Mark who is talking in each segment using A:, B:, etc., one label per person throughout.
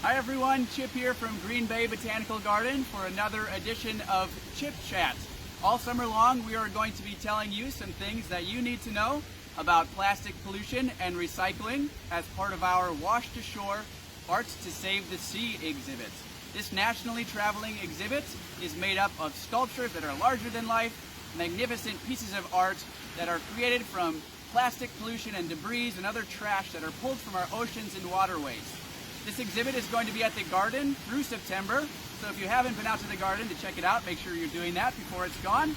A: Hi everyone, Chip here from Green Bay Botanical Garden for another edition of Chip Chat. All summer long we are going to be telling you some things that you need to know about plastic pollution and recycling as part of our Washed Ashore Arts to Save the Sea exhibit. This nationally traveling exhibit is made up of sculptures that are larger than life, magnificent pieces of art that are created from plastic pollution and debris and other trash that are pulled from our oceans and waterways. This exhibit is going to be at the garden through September, so if you haven't been out to the garden to check it out, make sure you're doing that before it's gone.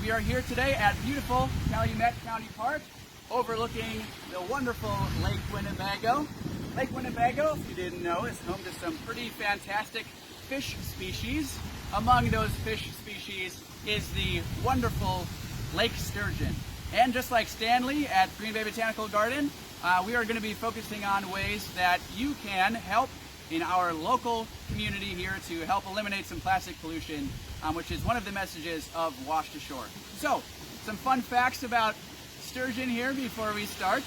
A: We are here today at beautiful Calumet County Park, overlooking the wonderful Lake Winnebago. Lake Winnebago, if you didn't know, is home to some pretty fantastic fish species. Among those fish species is the wonderful lake sturgeon. And just like Stanley at Green Bay Botanical Garden, we are going to be focusing on ways that you can help in our local community here to help eliminate some plastic pollution, which is one of the messages of Washed Ashore. So, some fun facts about sturgeon here before we start.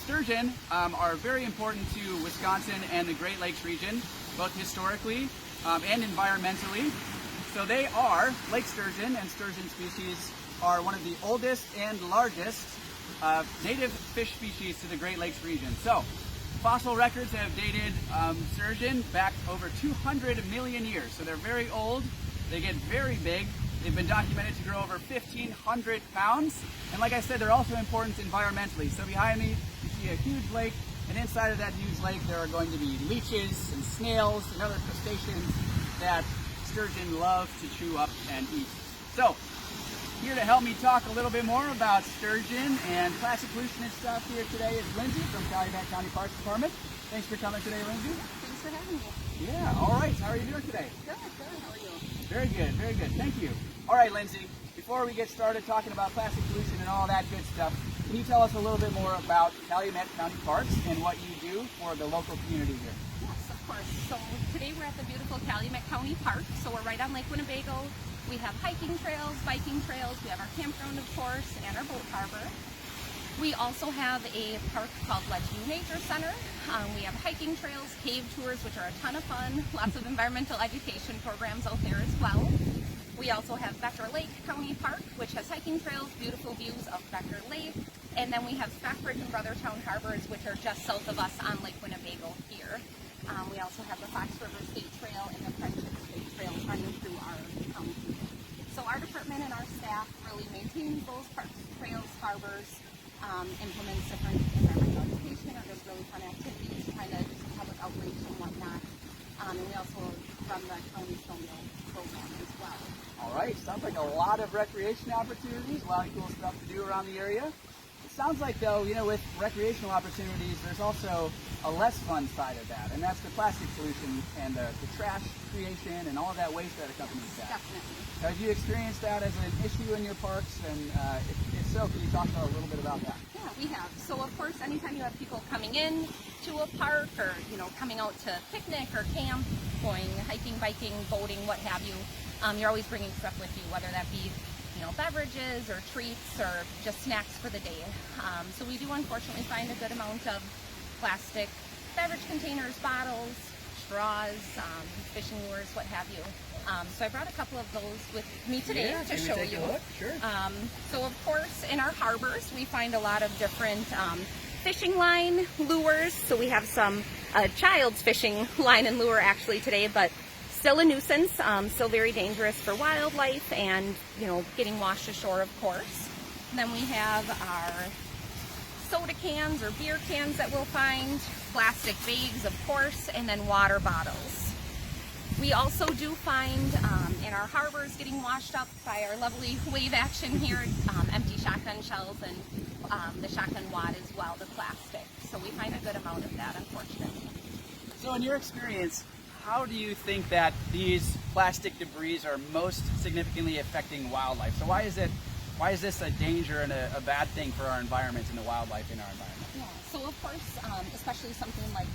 A: Sturgeon are very important to Wisconsin and the Great Lakes region, both historically and environmentally. So they are, lake sturgeon and sturgeon species are one of the oldest and largest native fish species to the Great Lakes region. So, fossil records have dated sturgeon back over 200 million years. So they're very old, they get very big. They've been documented to grow over 1,500 pounds. And like I said, they're also important environmentally. So behind me, you see a huge lake, and inside of that huge lake there are going to be leeches and snails and other crustaceans that sturgeon love to chew up and eat. So, here to help me talk a little bit more about sturgeon and plastic pollution and stuff here today is Lindsay from Calumet County Parks Department. Thanks for coming today, Lindsay.
B: Thanks for having me.
A: Yeah, all right. How are you doing today?
B: Good. How are you?
A: Very good, very good. Thank you. All right, Lindsay, before we get started talking about plastic pollution and all that good stuff, can you tell us a little bit more about Calumet County Parks and what you do for the local community here?
B: Yes, of course. So today we're at the beautiful Calumet County Park. So we're right on Lake Winnebago. We have hiking trails, biking trails, we have our campground, of course, and our boat harbor. We also have a park called Lindsay Nature Center. We have hiking trails, cave tours, which are a ton of fun, lots of environmental education programs out there as well. We also have Becker Lake County Park, which has hiking trails, beautiful views of Becker Lake. And then we have Stockbridge and Brothertown Harbors, which are just south of us on Lake Winnebago here. We also have the Fox River State Trail and the Friendship State Trail running through our county. So our department and our staff really maintain those parks, trails, harbors, implements different environmental education or just really fun activities, kind of public outreach and whatnot. And we also run the county snowmobile program as well.
A: All right, sounds like a lot of recreation opportunities, a lot of cool stuff to do around the area. It sounds like, though, you know, with recreational opportunities, there's also a less fun side of that, and that's the plastic pollution and the trash creation and all of that waste that accompanies that.
B: Definitely.
A: Have you experienced that as an issue in your parks? And if so, can you talk a little bit about that?
B: Yeah, we have. So of course, anytime you have people coming in to a park or, you know, coming out to picnic or camp, going hiking, biking, boating, what have you, you're always bringing stuff with you, whether that be, you know, beverages or treats or just snacks for the day. So we do unfortunately find a good amount of plastic beverage containers, bottles, straws, fishing lures, what have you. So I brought a couple of those with me today to show you.
A: Sure.
B: So of course, in our harbors, we find a lot of different fishing line lures. So we have some child's fishing line and lure actually today, but still a nuisance, still very dangerous for wildlife and, you know, getting washed ashore, of course. And then we have our soda cans or beer cans that we'll find, plastic bags, of course, and then water bottles. We also do find in our harbors getting washed up by our lovely wave action here, empty shotgun shells and the shotgun wad as well, the plastic. So we find a good amount of that, unfortunately.
A: So in your experience, how do you think that these plastic debris are most significantly affecting wildlife? So why is this a danger and a bad thing for our environment and the wildlife in our environment?
B: Yeah, so of course, especially something like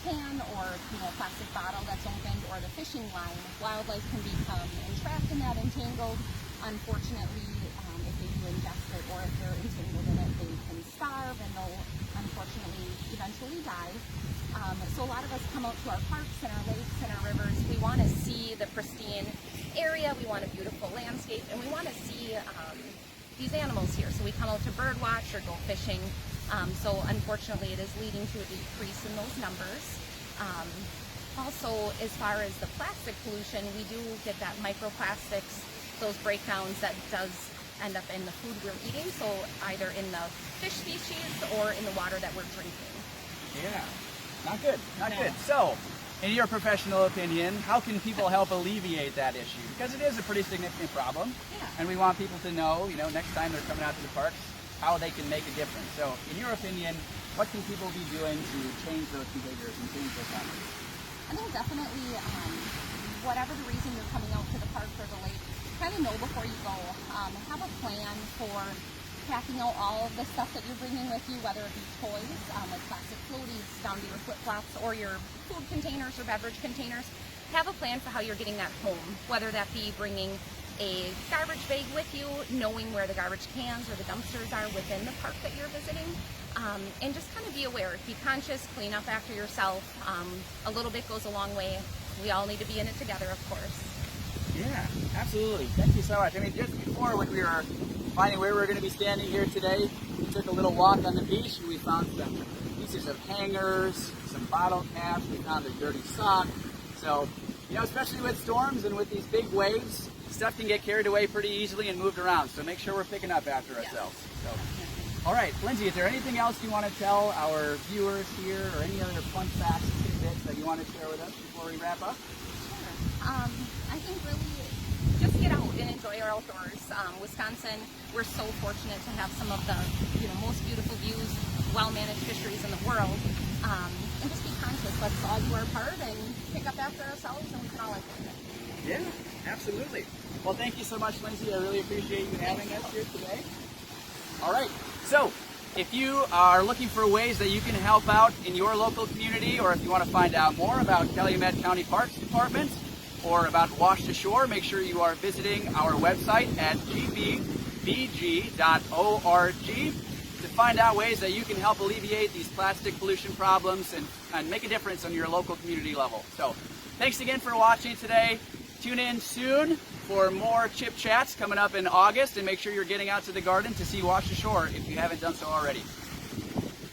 B: can or, you know, plastic bottle that's opened or the fishing line, wildlife can become entrapped in that, entangled. Unfortunately, if they do ingest it or if they're entangled in it, they can starve and they'll unfortunately eventually die. So a lot of us come out to our parks and our lakes and our rivers. We want to see the pristine area, we want a beautiful landscape, and we want to see these animals here. So we come out to bird watch or go fishing. So unfortunately it is leading to a decrease in those numbers. Also, as far as the plastic pollution, we do get that microplastics, those breakdowns that does end up in the food we're eating, so either in the fish species or in the water that we're drinking.
A: Yeah, not good, not good. So, in your professional opinion, how can people help alleviate that issue? Because it is a pretty significant problem, and we want people to know, next time they're coming out to the parks, how they can make a difference. So, in your opinion, what can people be doing to change those behaviors and change those habits?
B: I think definitely, whatever the reason you're coming out to the park or the lake, kind of know before you go. Have a plan for packing out all of the stuff that you're bringing with you, whether it be toys, like plastic floaties down to your flip-flops, or your food containers or beverage containers. Have a plan for how you're getting that home, whether that be bringing a garbage bag with you, knowing where the garbage cans or the dumpsters are within the park that you're visiting, and just kind of be aware. Be conscious, clean up after yourself. A little bit goes a long way. We all need to be in it together, of course.
A: Yeah, absolutely. Thank you so much. I mean, just before when we were finding where we were going to be standing here today, we took a little walk on the beach and we found some pieces of hangers, some bottle caps, we found a dirty sock. So, especially with storms and with these big waves, stuff can get carried away pretty easily and moved around. So make sure we're picking up after ourselves. So, all right, Lindsay, is there anything else you want to tell our viewers here, or any other fun facts and tidbits that you want to share with us before we wrap up?
B: Sure. I think really just get out and enjoy our outdoors. Wisconsin, we're so fortunate to have some of the most beautiful views, well-managed fisheries in the world. And just be conscious. Let's all do our part and pick up after ourselves, and we can all enjoy it.
A: Yeah, absolutely. Well, thank you so much, Lindsay. I really appreciate you having us here today. All right, so if you are looking for ways that you can help out in your local community, or if you want to find out more about Calumet County Parks Department or about Washed Ashore, make sure you are visiting our website at gbvg.org to find out ways that you can help alleviate these plastic pollution problems and make a difference on your local community level. So thanks again for watching today. Tune in soon for more Chip Chats coming up in August, and make sure you're getting out to the garden to see Washed Ashore if you haven't done so already.